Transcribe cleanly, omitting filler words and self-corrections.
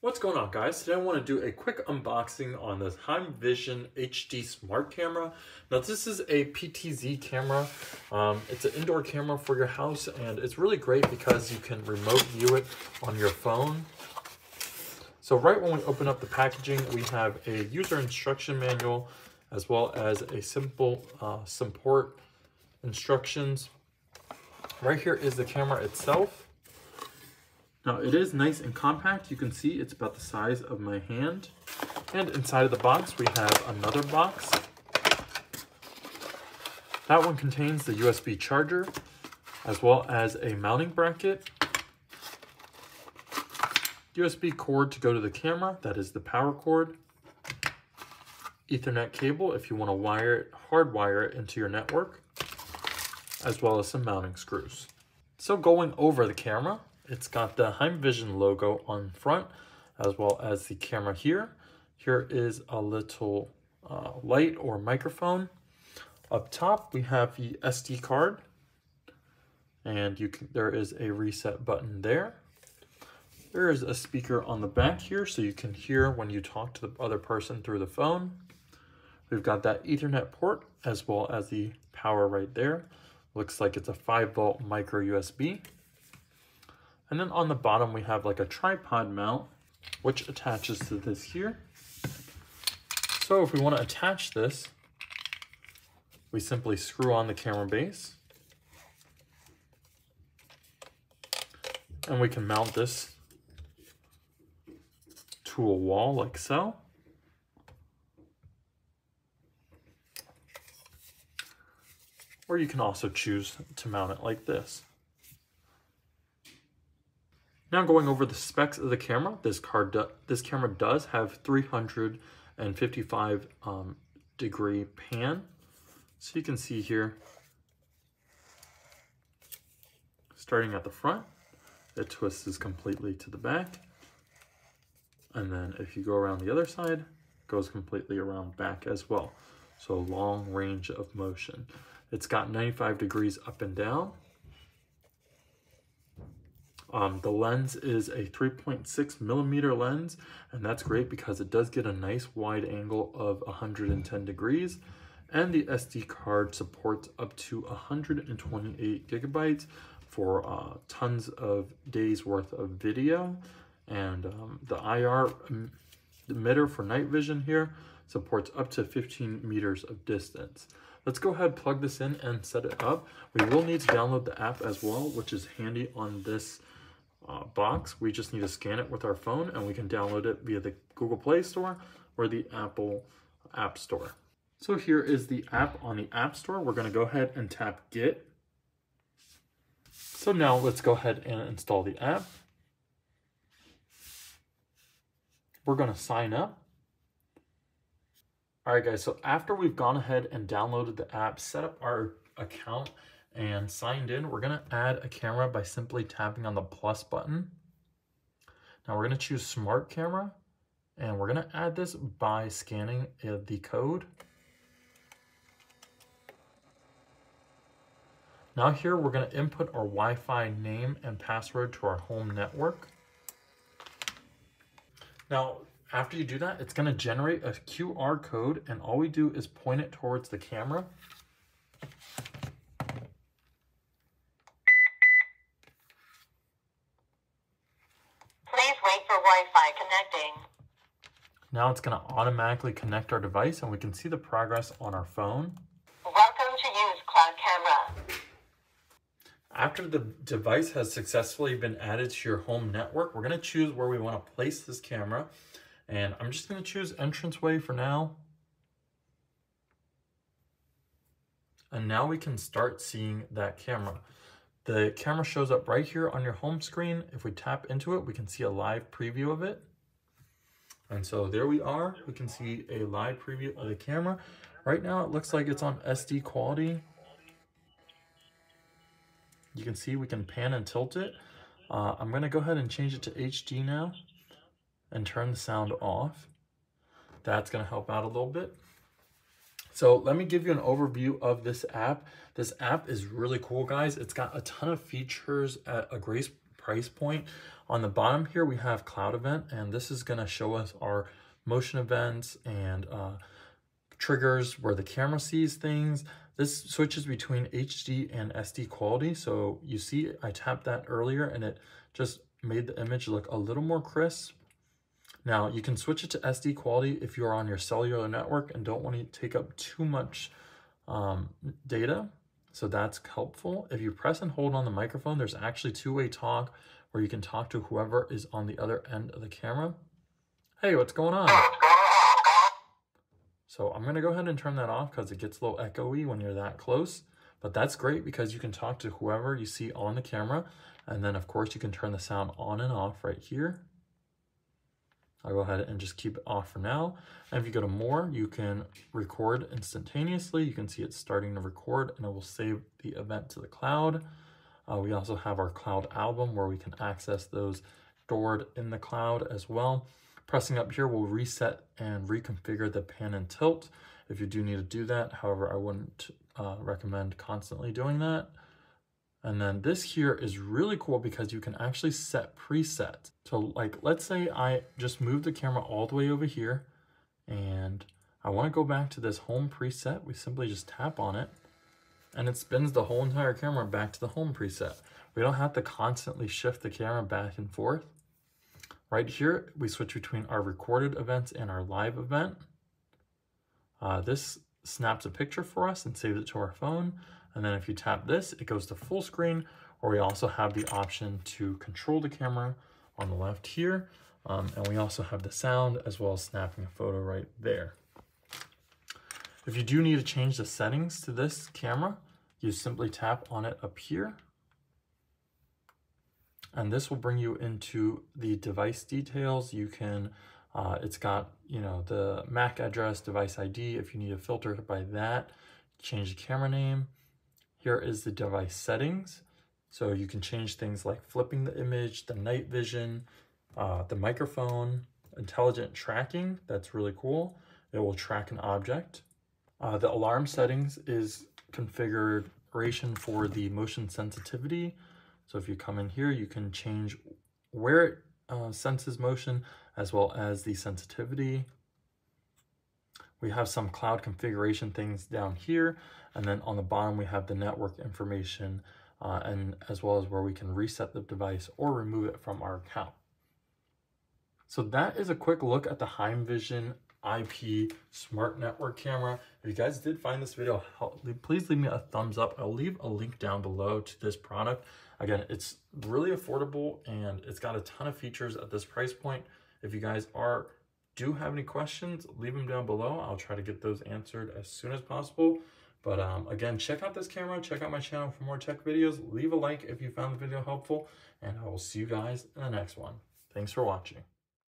What's going on, guys? Today I want to do a quick unboxing on this Hikvision HD Smart Camera. Now this is a PTZ camera. It's an indoor camera for your house, and it's really great because you can remote view it on your phone. So right when we open up the packaging, we have a user instruction manual as well as a simple support instructions. Right here is the camera itself. Now it is nice and compact. You can see it's about the size of my hand. And inside of the box, we have another box. That one contains the USB charger, as well as a mounting bracket, USB cord to go to the camera, that is the power cord, Ethernet cable if you want to wire it, hardwire it into your network, as well as some mounting screws. So going over the camera, it's got the Hikvision logo on front, as well as the camera here. Here is a little light or microphone. Up top, we have the SD card, and there is a reset button there. There is a speaker on the back here, so you can hear when you talk to the other person through the phone. We've got that Ethernet port, as well as the power right there. Looks like it's a 5-volt micro USB. And then on the bottom, we have like a tripod mount, which attaches to this here. So if we want to attach this, we simply screw on the camera base. And we can mount this to a wall like so. Or you can also choose to mount it like this. Now going over the specs of the camera, this camera does have 355 degree pan. So you can see here, starting at the front, it twists completely to the back. And then if you go around the other side, it goes completely around back as well. So long range of motion. It's got 95 degrees up and down. The lens is a 3.6 millimeter lens, and that's great because it does get a nice wide angle of 110 degrees. And the SD card supports up to 128 gigabytes for tons of days worth of video. And the IR emitter for night vision here supports up to 15 meters of distance. Let's go ahead, plug this in and set it up. We will need to download the app as well, which is handy on this box. We just need to scan it with our phone, and we can download it via the Google Play Store or the Apple App Store. So here is the app on the App Store. We're going to go ahead and tap Get. So now let's go ahead and install the app. We're going to sign up. All right, guys, so after we've gone ahead and downloaded the app, set up our account, and signed in, we're going to add a camera by simply tapping on the plus button. Now we're going to choose Smart Camera, and we're going to add this by scanning the code. Now here we're going to input our Wi-Fi name and password to our home network. Now after you do that, it's going to generate a QR code, and all we do is point it towards the camera. Please wait for Wi-Fi connecting. Now it's going to automatically connect our device, and we can see the progress on our phone. Welcome to use Cloud Camera. After the device has successfully been added to your home network, we're going to choose where we want to place this camera. And I'm just going to choose entranceway for now. And now we can start seeing that camera. The camera shows up right here on your home screen. If we tap into it, we can see a live preview of it. And so there we are. We can see a live preview of the camera. Right now, it looks like it's on SD quality. You can see we can pan and tilt it. I'm going to go ahead and change it to HD now and turn the sound off. That's going to help out a little bit. So let me give you an overview of this app. This app is really cool, guys. It's got a ton of features at a great price point. On the bottom here, we have cloud event, and this is gonna show us our motion events and triggers where the camera sees things. This switches between HD and SD quality. So you see, I tapped that earlier and it just made the image look a little more crisp. Now you can switch it to SD quality if you're on your cellular network and don't want to take up too much data. So that's helpful. If you press and hold on the microphone, there's actually two-way talk where you can talk to whoever is on the other end of the camera. Hey, what's going on? So I'm gonna go ahead and turn that off because it gets a little echoey when you're that close, but that's great because you can talk to whoever you see on the camera. And then of course you can turn the sound on and off right here. I'll go ahead and just keep it off for now. And if you go to more, you can record instantaneously. You can see it's starting to record and it will save the event to the cloud. We also have our cloud album where we can access those stored in the cloud as well. Pressing up here will reset and reconfigure the pan and tilt if you do need to do that. However, I wouldn't recommend constantly doing that. And then this here is really cool because you can actually set presets. So like, let's say I just moved the camera all the way over here and I want to go back to this home preset. We simply just tap on it and it spins the whole entire camera back to the home preset. We don't have to constantly shift the camera back and forth. Right here, we switch between our recorded events and our live event. This snaps a picture for us and saves it to our phone. And then if you tap this, it goes to full screen, or we also have the option to control the camera on the left here. And we also have the sound as well as snapping a photo right there. If you do need to change the settings to this camera, you simply tap on it up here. And this will bring you into the device details. You can, it's got, you know, the MAC address, device ID. If you need to filter it by that, change the camera name. Here is the device settings. So you can change things like flipping the image, the night vision, the microphone, intelligent tracking. That's really cool. It will track an object. The alarm settings is configuration for the motion sensitivity. So if you come in here, you can change where it senses motion as well as the sensitivity. We have some cloud configuration things down here. And then on the bottom, we have the network information and as well as where we can reset the device or remove it from our account. So that is a quick look at the Hikvision IP smart network camera. If you guys did find this video helpful, please leave me a thumbs up. I'll leave a link down below to this product. Again, it's really affordable and it's got a ton of features at this price point. If you guys do have any questions, leave them down below. I'll try to get those answered as soon as possible. But again, check out this camera, check out my channel for more tech videos. Leave a like if you found the video helpful, and I will see you guys in the next one. Thanks for watching.